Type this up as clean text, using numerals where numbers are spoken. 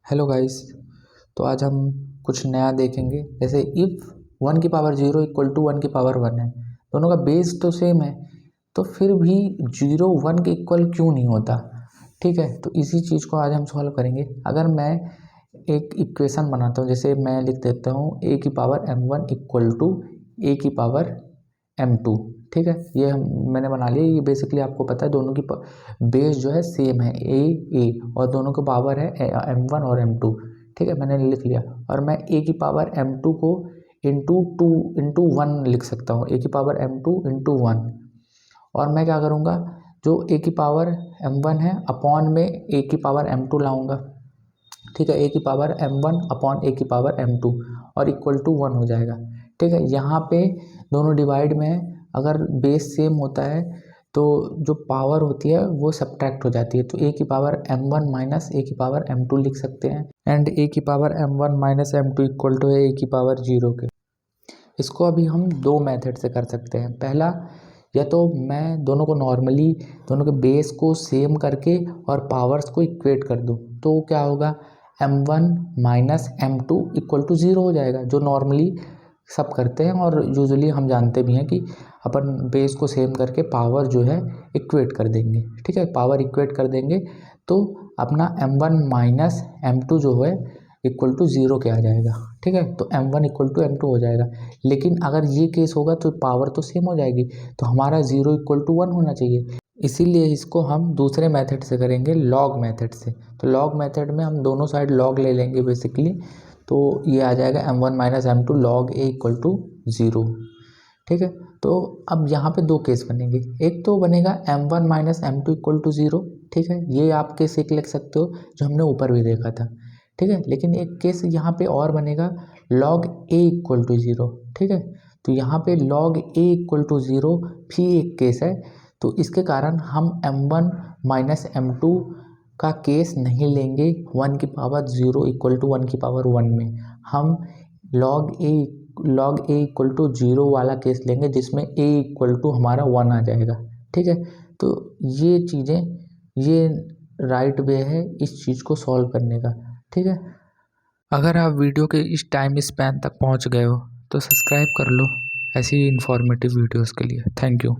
Hello guys. तो आज हम कुछ नया देखेंगे। जैसे इफ़ 1 की पावर 0 इक्वल टू 1 की पावर 1 है, दोनों का बेस तो सेम है, तो फिर भी 0 1 के इक्वल क्यों नहीं होता। ठीक है, तो इसी चीज़ को आज हम सॉल्व करेंगे। अगर मैं एक इक्वेशन बनाता हूँ, जैसे मैं लिख देता हूँ a की power m1 equal to a की पावर m2। ठीक है, ये मैंने बना लिया। ये बेसिकली आपको पता है दोनों की बेस जो है सेम है, a और दोनों का पावर है m1 और m2। ठीक है, मैंने लिख लिया। और मैं a की पावर m2 को इंटू 1 लिख सकता हूँ, a की पावर m2 इंटू 1। और मैं क्या करूँगा, जो a की पावर m1 है अपॉन में a की पावर m2 लाऊंगा। ठीक है, a की पावर m1 अपॉन a की पावर m2 और इक्वल टू 1 हो जाएगा। ठीक है, यहाँ पे दोनों डिवाइड में है, अगर बेस सेम होता है तो जो पावर होती है वो सब्ट्रैक्ट हो जाती है। तो a की पावर m1 माइनस a की पावर m2 लिख सकते हैं, एंड a की power m1 minus m2 equal to है a की पावर 0 के। इसको अभी हम दो मेथड से कर सकते हैं। पहला, या तो मैं दोनों को नॉर्मली दोनों के बेस को सेम करके और पावर्स को इक्वेट कर दूं, तो क्या होगा, m1 minus m2 equal to 0 हो जाएगा, जो नॉर्मली सब करते हैं और यूजुअली हम जानते भी हैं कि अपन बेस को सेम करके पावर जो है इक्वेट कर देंगे। ठीक है, पावर इक्वेट कर देंगे तो अपना m1 माइनस m2 जो है इक्वल टू 0 के आ जाएगा। ठीक है, तो m1 इक्वल टू m2 हो जाएगा। लेकिन अगर ये केस होगा तो पावर तो सेम हो जाएगी, तो हमारा 0 इक्वल टू 1 होना चाहिए। इसीलिए इसको हम दूसरे मेथड से करेंगे, लॉग मेथड से। तो लॉग मेथड में हम दोनों साइड लॉग ले लेंगे बेसिकली, तो ये आ जाएगा m1 minus m2 log a equal to 0। ठीक है, तो अब यहाँ पे दो केस बनेंगे। एक तो बनेगा m1 minus m2 equal to 0। ठीक है, ये आप केस एक लिख सकते हो जो हमने ऊपर भी देखा था। ठीक है, लेकिन एक केस यहाँ पे और बनेगा log a इक्वल टू 0। ठीक है, तो यहाँ पे log a इक्वल टू 0 भी एक केस है। तो इसके कारण हम m1 माइनस m2 का केस नहीं लेंगे 1 की पावर 0 इक्वल टू 1 की पावर 1 में। हम log a इक्वल टू 0 वाला केस लेंगे, जिसमें a इक्वल टू हमारा 1 आ जाएगा। ठीक है, तो ये चीज़ें, ये राइट वे है इस चीज़ को सॉल्व करने का। ठीक है, अगर आप वीडियो के इस टाइम स्पैन तक पहुंच गए हो तो सब्सक्राइब कर लो ऐसी इन्फॉर्मेटिव वीडियोस के लिए। Thank you.